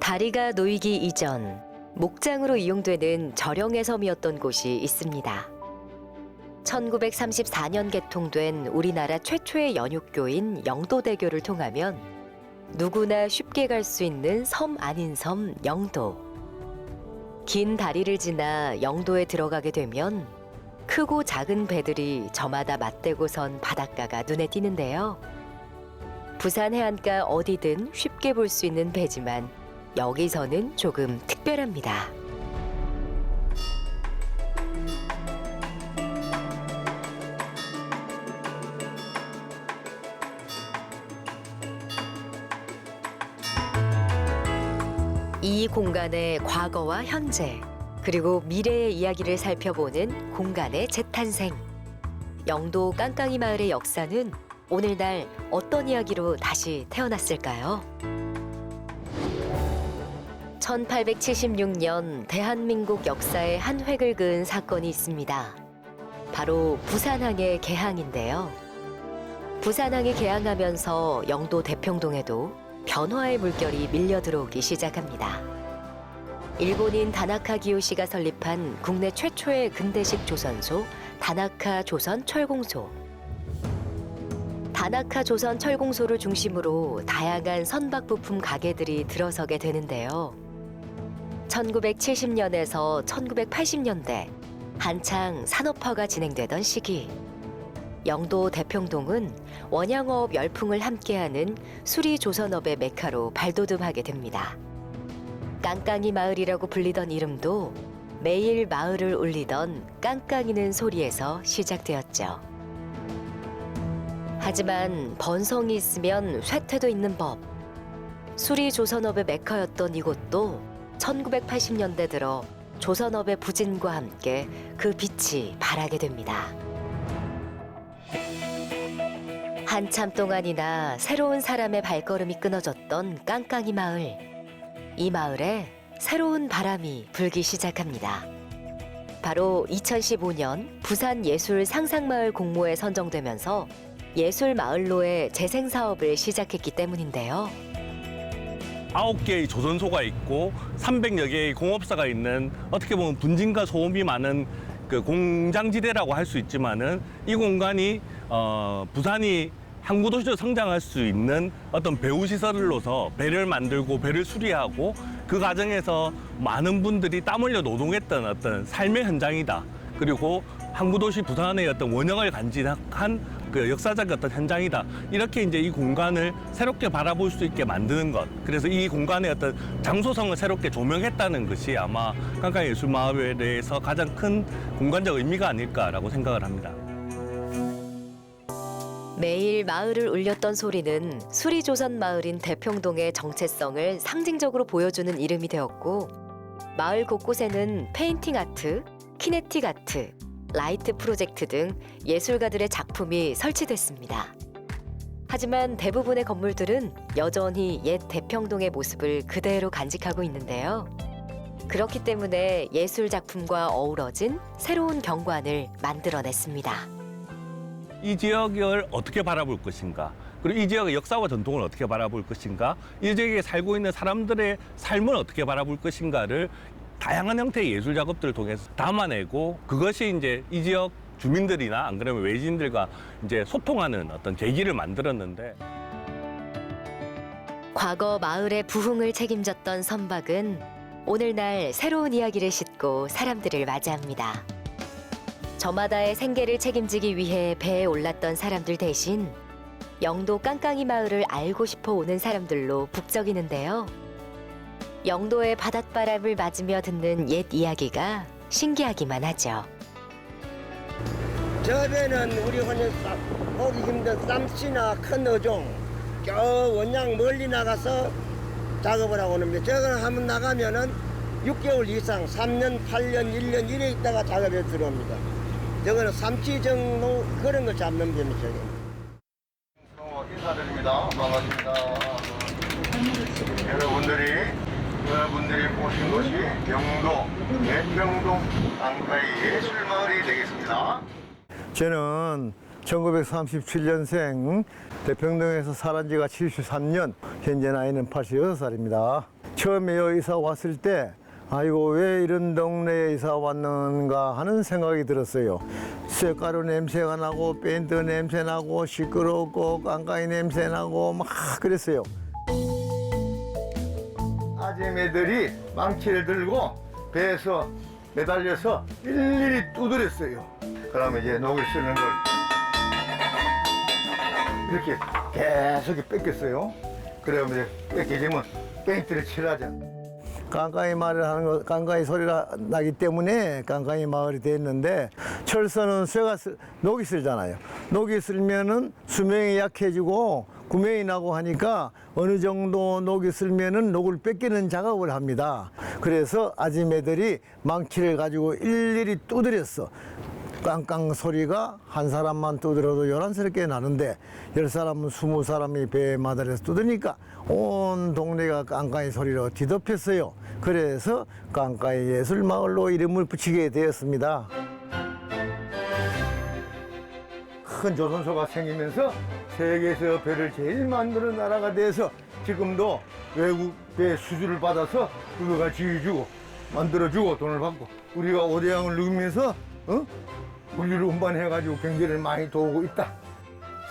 다리가 놓이기 이전 목장으로 이용되는 절영의 섬이었던 곳이 있습니다. 1934년 개통된 우리나라 최초의 연육교인 영도대교를 통하면 누구나 쉽게 갈 수 있는 섬 아닌 섬 영도. 긴 다리를 지나 영도에 들어가게 되면 크고 작은 배들이 저마다 맞대고 선 바닷가가 눈에 띄는데요. 부산 해안가 어디든 쉽게 볼 수 있는 배지만 여기서는 조금 특별합니다. 이 공간의 과거와 현재, 그리고 미래의 이야기를 살펴보는 공간의 재탄생. 영도 깡깡이 마을의 역사는 오늘날 어떤 이야기로 다시 태어났을까요? 1876년 대한민국 역사에 한 획을 그은 사건이 있습니다. 바로 부산항의 개항인데요. 부산항이 개항하면서 영도 대평동에도 변화의 물결이 밀려 들어오기 시작합니다. 일본인 다나카 기요시가 설립한 국내 최초의 근대식 조선소 다나카 조선 철공소. 다나카 조선 철공소를 중심으로 다양한 선박 부품 가게들이 들어서게 되는데요. 1970년에서 1980년대 한창 산업화가 진행되던 시기, 영도 대평동은 원양어업 열풍을 함께하는 수리조선업의 메카로 발돋움하게 됩니다. 깡깡이 마을이라고 불리던 이름도 매일 마을을 울리던 깡깡이는 소리에서 시작되었죠. 하지만 번성이 있으면 쇠퇴도 있는 법. 수리조선업의 메카였던 이곳도 1980년대 들어 조선업의 부진과 함께 그 빛이 발하게 됩니다. 한참 동안이나 새로운 사람의 발걸음이 끊어졌던 깡깡이 마을. 이 마을에 새로운 바람이 불기 시작합니다. 바로 2015년 부산 예술 상상마을 공모에 선정되면서 예술마을로의 재생사업을 시작했기 때문인데요. 9개의 조선소가 있고 300여 개의 공업사가 있는, 어떻게 보면 분진과 소음이 많은 그 공장지대라고 할 수 있지만은, 이 공간이 부산이 항구도시로 성장할 수 있는 어떤 배후시설로서 배를 만들고 배를 수리하고 그 과정에서 많은 분들이 땀 흘려 노동했던 어떤 삶의 현장이다. 그리고 항구도시 부산의 어떤 원형을 간직한 그 역사적 어떤 현장이다. 이렇게 이제 이 공간을 새롭게 바라볼 수 있게 만드는 것. 그래서 이 공간의 어떤 장소성을 새롭게 조명했다는 것이 아마 깡깡이 예술마을에 대해서 가장 큰 공간적 의미가 아닐까라고 생각을 합니다. 매일 마을을 울렸던 소리는 수리조선 마을인 대평동의 정체성을 상징적으로 보여주는 이름이 되었고, 마을 곳곳에는 페인팅 아트, 키네틱 아트, 라이트 프로젝트 등 예술가들의 작품이 설치됐습니다. 하지만 대부분의 건물들은 여전히 옛 대평동의 모습을 그대로 간직하고 있는데요. 그렇기 때문에 예술 작품과 어우러진 새로운 경관을 만들어냈습니다. 이 지역을 어떻게 바라볼 것인가, 그리고 이 지역의 역사와 전통을 어떻게 바라볼 것인가, 이 지역에 살고 있는 사람들의 삶을 어떻게 바라볼 것인가를 다양한 형태의 예술 작업들을 통해서 담아내고, 그것이 이제 이 지역 주민들이나 안 그러면 외지인들과 이제 소통하는 어떤 계기를 만들었는데, 과거 마을의 부흥을 책임졌던 선박은 오늘날 새로운 이야기를 싣고 사람들을 맞이합니다. 저마다의 생계를 책임지기 위해 배에 올랐던 사람들 대신 영도 깡깡이 마을을 알고 싶어 오는 사람들로 북적이는데요. 영도의 바닷바람을 맞으며 듣는 옛 이야기가 신기하기만 하죠. 저 배는 우리 혼자 오기 힘든 쌈씨나 큰 어종, 저 원양 멀리 나가서 작업을 하고 오는데, 저거는 한번 나가면은 6개월 이상, 3년, 8년, 1년 이래 있다가 작업에 들어옵니다. 저거는 삼치 정도 그런 걸 잡는 배입니다. 인사드립니다. 반갑습니다. 여러분들이 오신 곳이 영도 대평동 깡깡이 예술마을이 되겠습니다. 저는 1937년생, 대평동에서 살은 지가 73년, 현재 나이는 86살입니다. 처음에 여기 이사 왔을 때 아이고 왜 이런 동네에 이사 왔는가 하는 생각이 들었어요. 쇳가루 냄새가 나고 밴드 냄새 나고 시끄럽고 깐까이 냄새 나고 막 그랬어요. 아재매들이 망치를 들고 배에서 매달려서 일일이 두드렸어요. 그러면 이제 녹을 쓰는 걸 이렇게 계속 뺏겼어요. 그러면 이제 뺏기지면 페인트를 칠하죠. 깐까이 말을 하는 거, 깐까이 소리가 나기 때문에 깐까이 마을이 됐는데 철서는 녹이 슬잖아요. 녹이 슬면은 수명이 약해지고 구명이 나고 하니까 어느 정도 녹이 슬면은 녹을 뺏기는 작업을 합니다. 그래서 아지매들이 망치를 가지고 일일이 두드렸어. 깡깡 소리가 한 사람만 두드려도 요란스럽게 나는데 10사람은 20사람이 배에 마달려서 두드니까 온 동네가 깡깡이 소리로 뒤덮였어요. 그래서 깡깡이 예술마을로 이름을 붙이게 되었습니다. 큰 조선소가 생기면서 세계에서 배를 제일 만드는 나라가 돼서 지금도 외국 배 수주를 받아서 우리가 지어주고 만들어주고 돈을 받고 우리가 오대양을 누비면서 물류를 운반해가지고 경제를 많이 도우고 있다.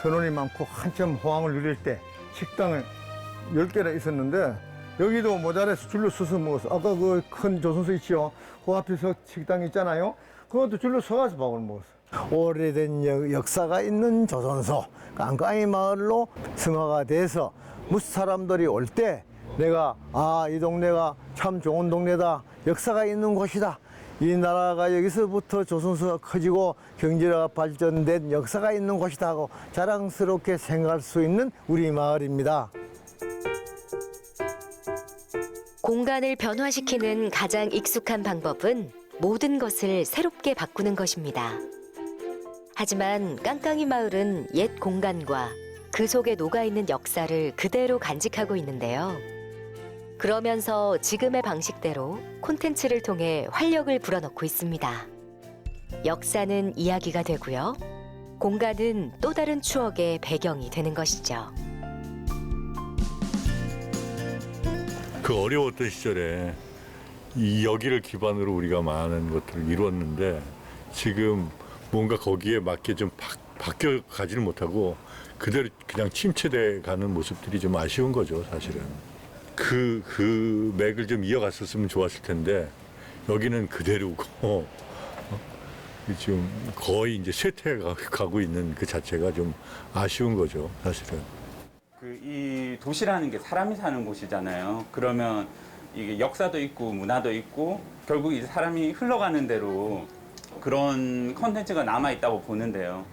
선원이 많고 한참 호황을 누릴 때 식당을 10개나 있었는데 여기도 모자라서 줄로 서서 먹었어. 아까 그 큰 조선소 있죠. 그 앞에서 식당 있잖아요. 그것도 줄로 서가서 밥을 먹었어. 오래된 역사가 있는 조선소 깡깡이 마을로 승화가 돼서 무슨 사람들이 올 때 내가 이 동네가 참 좋은 동네다. 역사가 있는 곳이다. 이 나라가 여기서부터 조선소가 커지고 경제가 발전된 역사가 있는 곳이다 하고 자랑스럽게 생각할 수 있는 우리 마을입니다. 공간을 변화시키는 가장 익숙한 방법은 모든 것을 새롭게 바꾸는 것입니다. 하지만 깡깡이 마을은 옛 공간과 그 속에 녹아있는 역사를 그대로 간직하고 있는데요. 그러면서 지금의 방식대로 콘텐츠를 통해 활력을 불어넣고 있습니다. 역사는 이야기가 되고요. 공간은 또 다른 추억의 배경이 되는 것이죠. 그 어려웠던 시절에 이 여기를 기반으로 우리가 많은 것들을 이루었는데 지금 뭔가 거기에 맞게 좀 바뀌어 가지는 못하고 그대로 그냥 침체돼 가는 모습들이 좀 아쉬운 거죠, 사실은. 그 맥을 좀 이어갔었으면 좋았을 텐데 여기는 그대로고 지금 거의 이제 쇠퇴해 가고 있는 그 자체가 좀 아쉬운 거죠, 사실은. 이 도시라는 게 사람이 사는 곳이잖아요. 그러면 이게 역사도 있고 문화도 있고 결국 이제 사람이 흘러가는 대로 그런 컨텐츠가 남아 있다고 보는데요.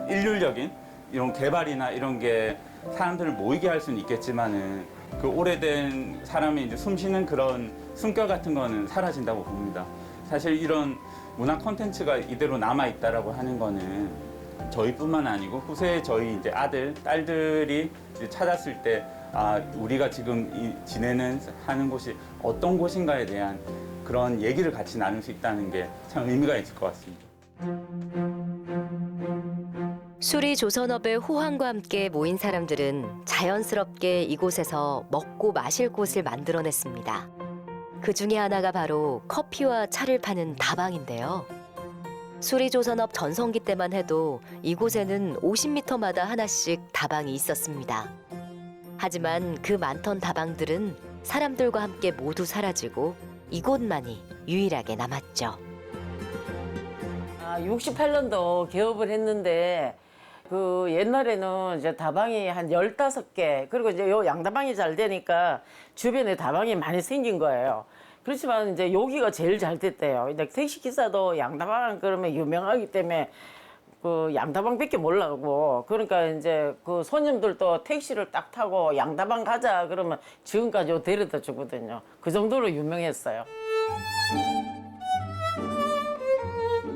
일률적인 이런 개발이나 이런 게 사람들을 모이게 할 수는 있겠지만은 그 오래된 사람이 이제 숨쉬는 그런 숨결 같은 거는 사라진다고 봅니다. 사실 이런 문화 콘텐츠가 이대로 남아 있다라고 하는 거는 저희뿐만 아니고 후세 저희 이제 아들, 딸들이 이제 찾았을 때 우리가 지금 지내는 하는 곳이 어떤 곳인가에 대한 그런 얘기를 같이 나눌 수 있다는 게 참 의미가 있을 것 같습니다. 수리 조선업의 호황과 함께 모인 사람들은 자연스럽게 이곳에서 먹고 마실 곳을 만들어냈습니다. 그 중에 하나가 바로 커피와 차를 파는 다방인데요. 수리 조선업 전성기 때만 해도 이곳에는 50m마다 하나씩 다방이 있었습니다. 하지만 그 많던 다방들은 사람들과 함께 모두 사라지고 이곳만이 유일하게 남았죠. 68년도 개업을 했는데 그 옛날에는 이제 다방이 한 15개 그리고 이제 요 양다방이 잘 되니까 주변에 다방이 많이 생긴 거예요. 그렇지만 이제 여기가 제일 잘 됐대요. 근데 택시 기사도 양다방 그러면 유명하기 때문에 그 양다방밖에 몰라고 그러니까 이제 그 손님들도 택시를 딱 타고 양다방 가자 그러면 지금까지 데려다 주거든요. 그 정도로 유명했어요.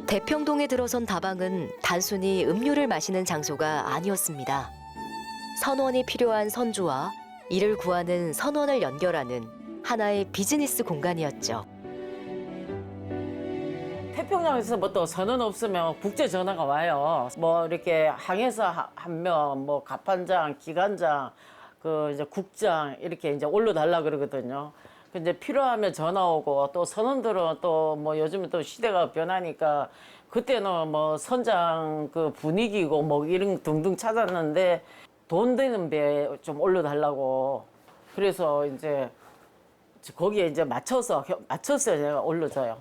대평동에 들어선 다방은 단순히 음료를 마시는 장소가 아니었습니다. 선원이 필요한 선주와 이를 구하는 선원을 연결하는 하나의 비즈니스 공간이었죠. 태평양에서 뭐 또 선원 없으면 국제 전화가 와요. 뭐 이렇게 항해사 한 명, 뭐 갑판장, 기관장, 그 이제 국장 이렇게 이제 올려달라 그러거든요. 근데 필요하면 전화 오고 또 선원들은 또 뭐 요즘에 또 시대가 변하니까 그때는 뭐 선장 그 분위기고 뭐 이런 등등 찾았는데 돈 되는 배에 좀 올려달라고 그래서 이제 거기에 이제 맞춰서 제가 올려줘요.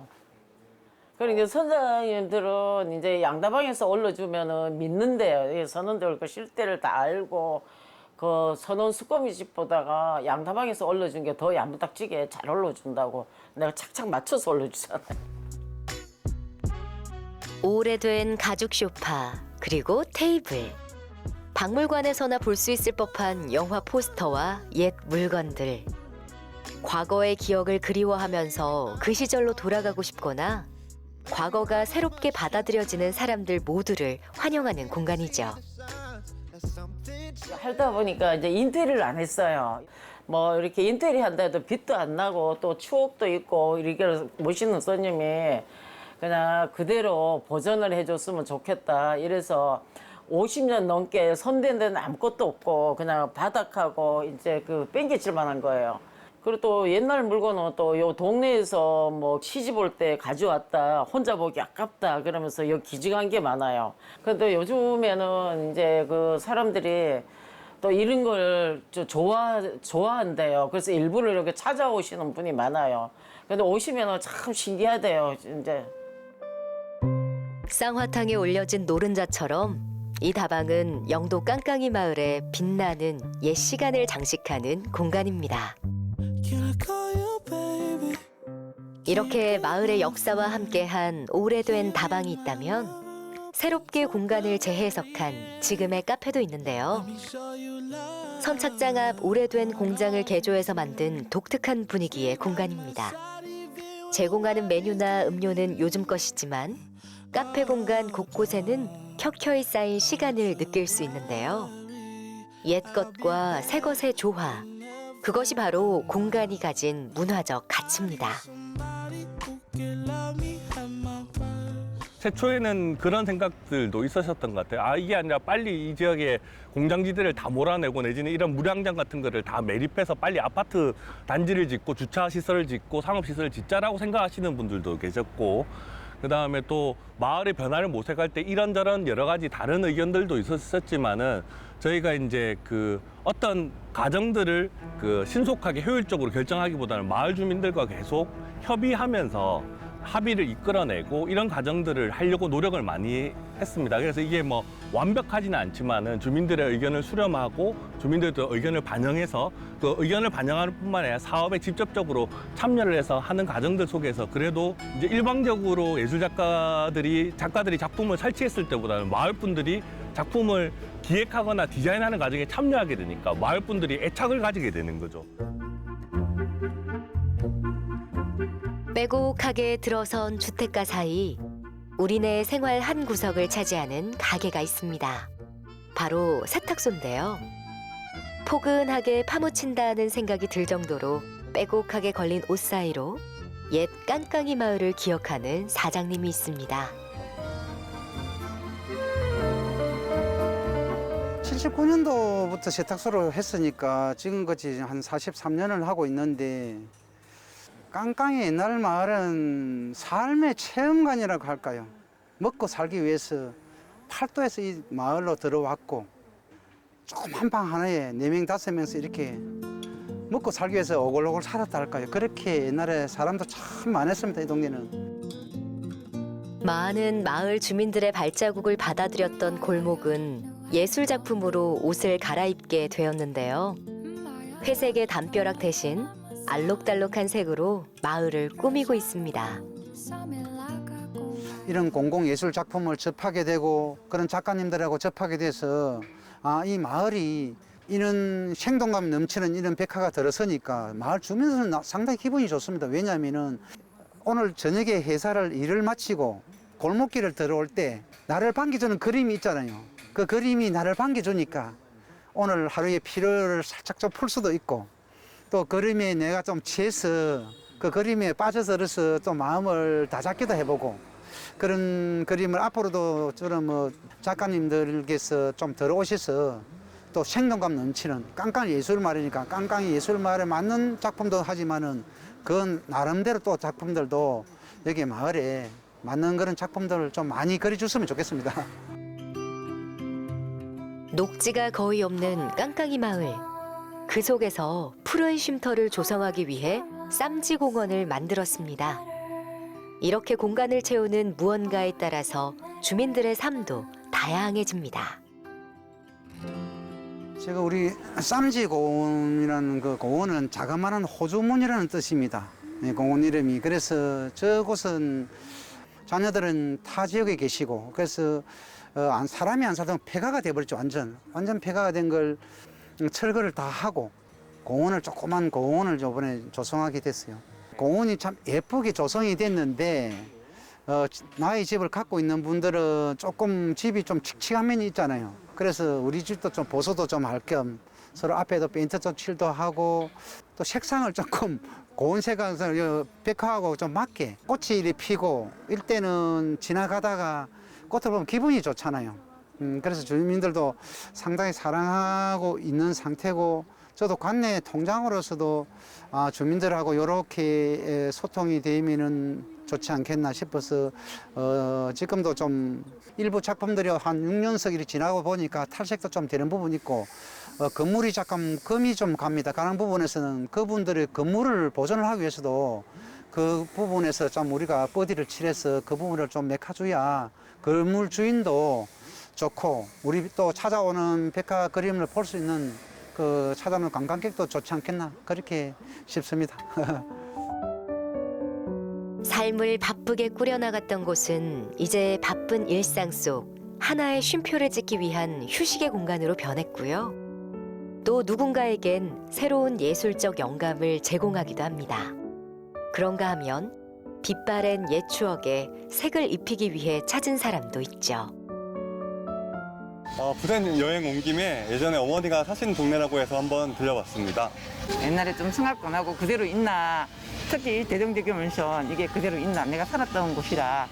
그러니까 선장님들은 이제 양다방에서 올려주면은 믿는데요. 선원들 그 실태를 다 알고 그 선원 수거미 집보다가 양다방에서 올려준 게 더 야무딱지게 잘 올려준다고 내가 착착 맞춰서 올려주잖아요. 오래된 가죽 소파, 그리고 테이블. 박물관에서나 볼 수 있을 법한 영화 포스터와 옛 물건들. 과거의 기억을 그리워하면서 그 시절로 돌아가고 싶거나 과거가 새롭게 받아들여지는 사람들 모두를 환영하는 공간이죠. 하다 보니까 이제 인테리어를 안 했어요. 뭐 이렇게 인테리어 한다 해도 빛도 안 나고 또 추억도 있고 이렇게 모시는 손님이 그냥 그대로 보존을 해줬으면 좋겠다. 이래서 50년 넘게 손댄 데는 아무것도 없고 그냥 바닥하고 이제 그 뺑개칠 만한 거예요. 그리고 또 옛날 물건은 또 요 동네에서 뭐 시집 올 때 가져왔다. 혼자 보기 아깝다. 그러면서 여기 기증한 게 많아요. 근데 요즘에는 이제 그 사람들이 또 이런 걸 좋아한대요. 그래서 일부러 이렇게 찾아오시는 분이 많아요. 근데 오시면은 참 신기하대요. 이제. 쌍화탕에 올려진 노른자처럼 이 다방은 영도 깡깡이 마을의 빛나는 옛 시간을 장식하는 공간입니다. 이렇게 마을의 역사와 함께한 오래된 다방이 있다면 새롭게 공간을 재해석한 지금의 카페도 있는데요. 선착장 앞 오래된 공장을 개조해서 만든 독특한 분위기의 공간입니다. 제공하는 메뉴나 음료는 요즘 것이지만 카페 공간 곳곳에는 켜켜이 쌓인 시간을 느낄 수 있는데요. 옛 것과 새 것의 조화, 그것이 바로 공간이 가진 문화적 가치입니다. 최초에는 그런 생각들도 있으셨던 것 같아요. 이게 아니라 빨리 이 지역에 공장지대를 다 몰아내고 내지는 이런 무량장 같은 거를 다 매립해서 빨리 아파트 단지를 짓고 주차 시설을 짓고 상업 시설을 짓자라고 생각하시는 분들도 계셨고, 그다음에 또 마을의 변화를 모색할 때 이런저런 여러 가지 다른 의견들도 있었지만은 저희가 이제 그 어떤 가정들을 그 신속하게 효율적으로 결정하기보다는 마을 주민들과 계속 협의하면서 합의를 이끌어내고 이런 과정들을 하려고 노력을 많이 했습니다. 그래서 이게 뭐 완벽하지는 않지만은 주민들의 의견을 수렴하고 주민들도 의견을 반영해서 그 의견을 반영하는 뿐만 아니라 사업에 직접적으로 참여를 해서 하는 과정들 속에서 그래도 이제 일방적으로 작가들이 작품을 설치했을 때보다는 마을 분들이 작품을 기획하거나 디자인하는 과정에 참여하게 되니까 마을 분들이 애착을 가지게 되는 거죠. 빼곡하게 들어선 주택가 사이 우리네 생활 한 구석을 차지하는 가게가 있습니다. 바로 세탁소인데요. 포근하게 파묻힌다는 생각이 들 정도로 빼곡하게 걸린 옷 사이로 옛 깡깡이 마을을 기억하는 사장님이 있습니다. 79년도부터 세탁소를 했으니까 지금까지 한 43년을 하고 있는데 깡깡이 옛날 마을은 삶의 체험관이라고 할까요? 먹고 살기 위해서 팔도에서 이 마을로 들어왔고 조그만 방 하나에 4명, 5명씩 이렇게 먹고 살기 위해서 오글오글 살았다 할까요? 그렇게 옛날에 사람도 참 많았습니다, 이 동네는. 많은 마을 주민들의 발자국을 받아들였던 골목은 예술 작품으로 옷을 갈아입게 되었는데요. 회색의 담벼락 대신 알록달록한 색으로 마을을 꾸미고 있습니다. 이런 공공예술 작품을 접하게 되고 그런 작가님들하고 접하게 돼서 이 마을이 이런 생동감 넘치는 이런 백화가 들어서니까 마을 주민들은 상당히 기분이 좋습니다. 왜냐하면은 오늘 저녁에 회사를 일을 마치고 골목길을 들어올 때 나를 반겨주는 그림이 있잖아요. 그 그림이 나를 반겨주니까 오늘 하루의 피로를 살짝 좀 풀 수도 있고 또 그림에 내가 좀 취해서 그 그림에 빠져들어서 좀 마음을 다잡기도 해보고 그런 그림을 앞으로도 저런 뭐 작가님들께서 좀 들어오셔서 또 생동감 넘치는 깡깡 예술마을이니까 깡깡 예술마을에 맞는 작품도 하지만은 그 나름대로 또 작품들도 여기 마을에 맞는 그런 작품들을 좀 많이 그려줬으면 좋겠습니다. 녹지가 거의 없는 깡깡이 마을. 그 속에서 푸른 쉼터를 조성하기 위해 쌈지공원을 만들었습니다. 이렇게 공간을 채우는 무언가에 따라서 주민들의 삶도 다양해집니다. 제가 우리 쌈지공원이라는 그 공원은 자그마한 호주문이라는 뜻입니다. 네, 공원 이름이. 그래서 저곳은 자녀들은 타 지역에 계시고 그래서 사람이 안 살던 폐가가 돼버렸죠. 완전 폐가가 된 걸 철거를 다 하고 공원을 조그만 공원을 이번에 조성하게 됐어요. 공원이 참 예쁘게 조성이 됐는데 나의 집을 갖고 있는 분들은 조금 집이 좀 칙칙한 면이 있잖아요. 그래서 우리 집도 좀 보수도 좀 할 겸 서로 앞에도 페인트 좀 칠도 하고 또 색상을 조금 고운 색상을 백화하고 좀 맞게 꽃이 이리 피고 이때는 지나가다가 꽃을 보면 기분이 좋잖아요. 그래서 주민들도 상당히 사랑하고 있는 상태고 저도 관내 통장으로서도 주민들하고 이렇게 소통이 되면은 좋지 않겠나 싶어서 지금도 좀 일부 작품들이 한 6년석 이렇게 지나고 보니까 탈색도 좀 되는 부분이 있고 건물이 잠깐 금이 좀 갑니다. 가는 부분에서는 그분들의 건물을 보존을 하기 위해서도 그 부분에서 좀 우리가 버디를 칠해서 그 부분을 좀 메꿔줘야 건물 주인도 좋고 우리 또 찾아오는 백화 그림을 볼 수 있는 그 찾아오는 관광객도 좋지 않겠나 그렇게 싶습니다. 삶을 바쁘게 꾸려나갔던 곳은 이제 바쁜 일상 속 하나의 쉼표를 찍기 위한 휴식의 공간으로 변했고요. 또 누군가에겐 새로운 예술적 영감을 제공하기도 합니다. 그런가 하면 빛바랜 옛 추억에 색을 입히기 위해 찾은 사람도 있죠. 부산 여행 온 김에 예전에 어머니가 사시는 동네라고 해서 한번 들려봤습니다. 옛날에 좀 생각도 그대로 있나, 특히 대동대교 맨션 이게 그대로 있나, 내가 살았던 곳이라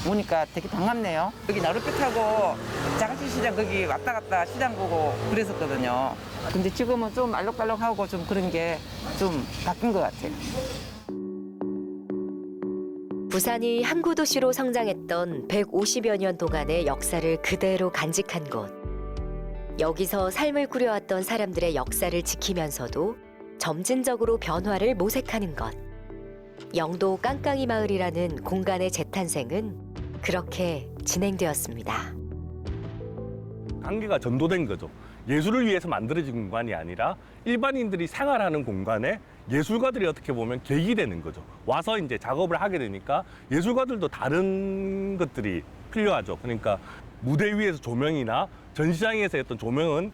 보니까 되게 반갑네요. 여기 나룻배타고 자갈치 시장 거기 왔다 갔다 시장 보고 그랬었거든요. 근데 지금은 좀 알록달록하고 좀 그런 게 좀 바뀐 것 같아요. 부산이 항구 도시로 성장했던 150여 년 동안의 역사를 그대로 간직한 곳. 여기서 삶을 꾸려왔던 사람들의 역사를 지키면서도 점진적으로 변화를 모색하는 것. 영도 깡깡이 마을이라는 공간의 재탄생은 그렇게 진행되었습니다. 한계가 전도된 거죠. 예술을 위해서 만들어진 공간이 아니라 일반인들이 생활하는 공간에 예술가들이 어떻게 보면 계기 되는 거죠. 와서 이제 작업을 하게 되니까 예술가들도 다른 것들이 필요하죠. 그러니까 무대 위에서 조명이나 전시장에서 했던 조명은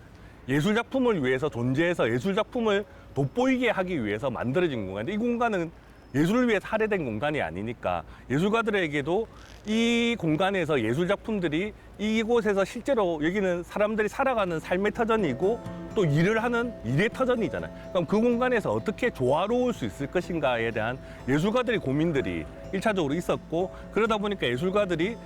예술 작품을 위해서 존재해서 예술 작품을 돋보이게 하기 위해서 만들어진 공간인데, 이 공간은 예술을 위해서 할애된 공간이 아니니까 예술가들에게도 이 공간에서 예술 작품들이 이곳에서 실제로 여기는 사람들이 살아가는 삶의 터전이고 또 일을 하는 일의 터전이잖아요. 그럼 그 공간에서 어떻게 조화로울 수 있을 것인가에 대한 예술가들의 고민들이 1차적으로 있었고, 그러다 보니까 예술가들이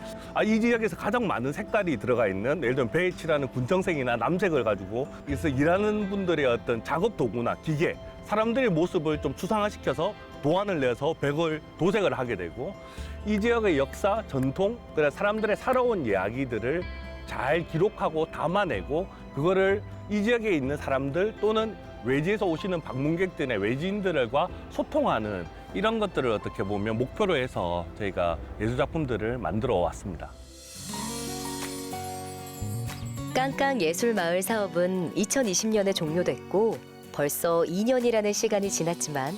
이 지역에서 가장 많은 색깔이 들어가 있는, 예를 들면 베이치라는 군청색이나 남색을 가지고 그래서 일하는 분들의 어떤 작업 도구나 기계, 사람들의 모습을 좀 추상화시켜서 도안을 내서 도색을 하게 되고, 이 지역의 역사, 전통, 그래 사람들의 살아온 이야기들을 잘 기록하고 담아내고 그거를 이 지역에 있는 사람들 또는 외지에서 오시는 방문객들의 외지인들과 소통하는 이런 것들을 어떻게 보면 목표로 해서 저희가 예술작품들을 만들어 왔습니다. 깡깡 예술마을 사업은 2020년에 종료됐고 벌써 2년이라는 시간이 지났지만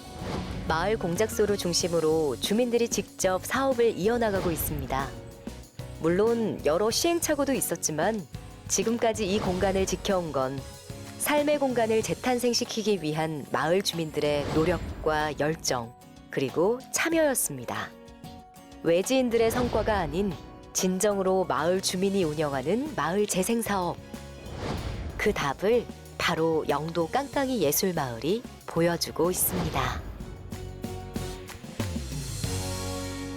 마을 공작소를 중심으로 주민들이 직접 사업을 이어나가고 있습니다. 물론 여러 시행착오도 있었지만 지금까지 이 공간을 지켜온 건 삶의 공간을 재탄생시키기 위한 마을 주민들의 노력과 열정, 그리고 참여였습니다. 외지인들의 성과가 아닌 진정으로 마을 주민이 운영하는 마을 재생 사업. 그 답을 바로 영도 깡깡이 예술마을이 보여주고 있습니다.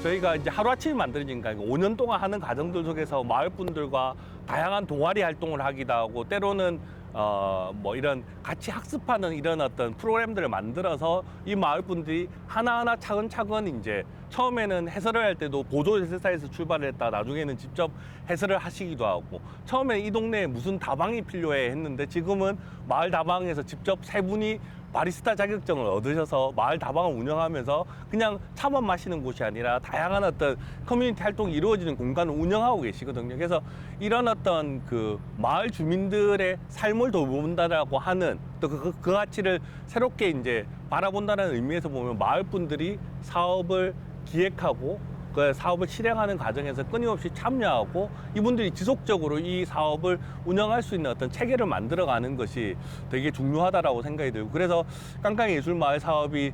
저희가 이제 하루아침에 만들어진 게 아니고 5년 동안 하는 과정들 속에서 마을 분들과 다양한 동아리 활동을 하기도 하고, 때로는 뭐 이런 같이 학습하는 이런 어떤 프로그램들을 만들어서 이 마을 분들이 하나하나 차근차근 이제 처음에는 해설을 할 때도 보조 해설사에서 출발을 했다 나중에는 직접 해설을 하시기도 하고 처음에 이 동네에 무슨 다방이 필요해 했는데 지금은 마을 다방에서 직접 세 분이 바리스타 자격증을 얻으셔서 마을 다방을 운영하면서 그냥 차만 마시는 곳이 아니라 다양한 어떤 커뮤니티 활동이 이루어지는 공간을 운영하고 계시거든요. 그래서 이런 어떤 그 마을 주민들의 삶을 돌본다라고 하는 또 그 가치를 새롭게 이제 바라본다는 의미에서 보면 마을 분들이 사업을 기획하고 그 사업을 실행하는 과정에서 끊임없이 참여하고 이분들이 지속적으로 이 사업을 운영할 수 있는 어떤 체계를 만들어가는 것이 되게 중요하다라고 생각이 들고 그래서 깡깡이 예술마을 사업이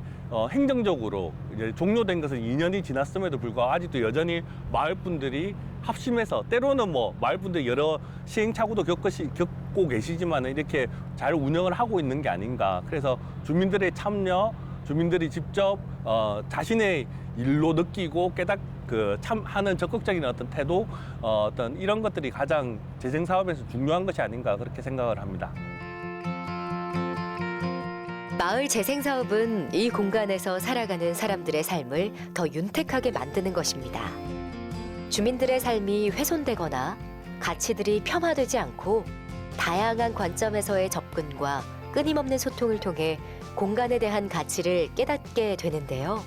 행정적으로 이제 종료된 것은 2년이 지났음에도 불구하고 아직도 여전히 마을 분들이 합심해서 때로는 뭐 마을 분들이 여러 시행착오도 겪고 계시지만 이렇게 잘 운영을 하고 있는 게 아닌가. 그래서 주민들의 참여, 주민들이 직접 자신의 일로 느끼고 하는 적극적인 어떤 태도, 어떤 이런 것들이 가장 재생 사업에서 중요한 것이 아닌가 그렇게 생각을 합니다. 마을 재생 사업은 이 공간에서 살아가는 사람들의 삶을 더 윤택하게 만드는 것입니다. 주민들의 삶이 훼손되거나 가치들이 폄하되지 않고 다양한 관점에서의 접근과 끊임없는 소통을 통해 공간에 대한 가치를 깨닫게 되는데요.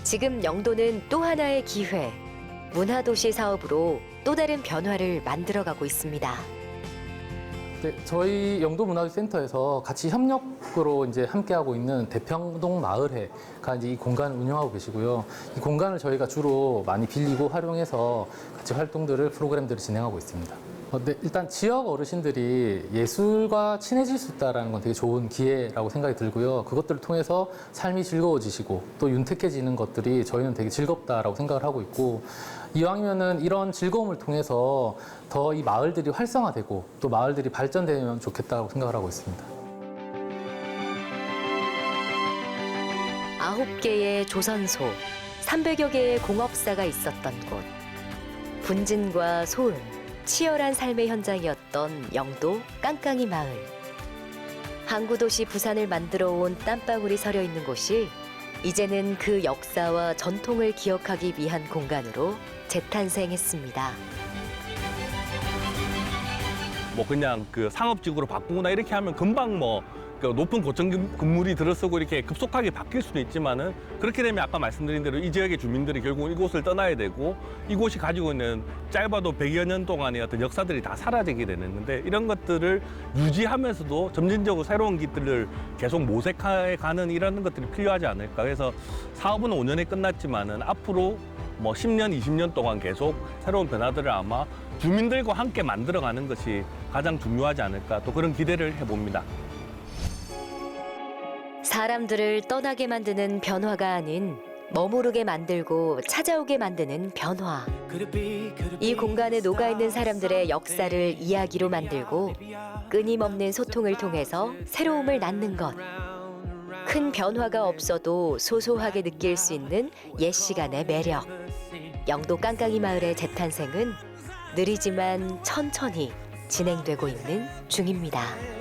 지금 영도는 또 하나의 기회, 문화도시 사업으로 또 다른 변화를 만들어가고 있습니다. 네, 저희 영도문화센터에서 같이 협력으로 이제 함께하고 있는 대평동 마을회가 이제 이 공간을 운영하고 계시고요. 이 공간을 저희가 주로 많이 빌리고 활용해서 같이 활동들을 프로그램들을 진행하고 있습니다. 네, 일단 지역 어르신들이 예술과 친해질 수 있다는 건 되게 좋은 기회라고 생각이 들고요. 그것들을 통해서 삶이 즐거워지시고 또 윤택해지는 것들이 저희는 되게 즐겁다라고 생각을 하고 있고 이왕이면은 이런 즐거움을 통해서 더 이 마을들이 활성화되고 또 마을들이 발전되면 좋겠다고 생각을 하고 있습니다. 9개의 조선소, 300여 개의 공업사가 있었던 곳. 분진과 소음, 치열한 삶의 현장이었던 영도 깡깡이 마을. 항구도시 부산을 만들어 온 땀방울이 서려 있는 곳이 이제는 그 역사와 전통을 기억하기 위한 공간으로 재탄생했습니다. 뭐 그냥 그 상업지구로 바꾸거나 이렇게 하면 금방 뭐 그 높은 고층 건물이 들어서고 이렇게 급속하게 바뀔 수는 있지만은 그렇게 되면 아까 말씀드린 대로 이 지역의 주민들이 결국 이곳을 떠나야 되고 이곳이 가지고 있는 짧아도 100여 년 동안의 어떤 역사들이 다 사라지게 되는 건데 이런 것들을 유지하면서도 점진적으로 새로운 길들을 계속 모색해 가는 이런 것들이 필요하지 않을까. 그래서 사업은 5년에 끝났지만은 앞으로 뭐 10년, 20년 동안 계속 새로운 변화들을 아마 주민들과 함께 만들어가는 것이 가장 중요하지 않을까. 또 그런 기대를 해봅니다. 사람들을 떠나게 만드는 변화가 아닌 머무르게 만들고 찾아오게 만드는 변화. 이 공간에 녹아있는 사람들의 역사를 이야기로 만들고 끊임없는 소통을 통해서 새로움을 낳는 것. 큰 변화가 없어도 소소하게 느낄 수 있는 옛 시간의 매력. 영도 깡깡이 마을의 재탄생은 느리지만 천천히 진행되고 있는 중입니다.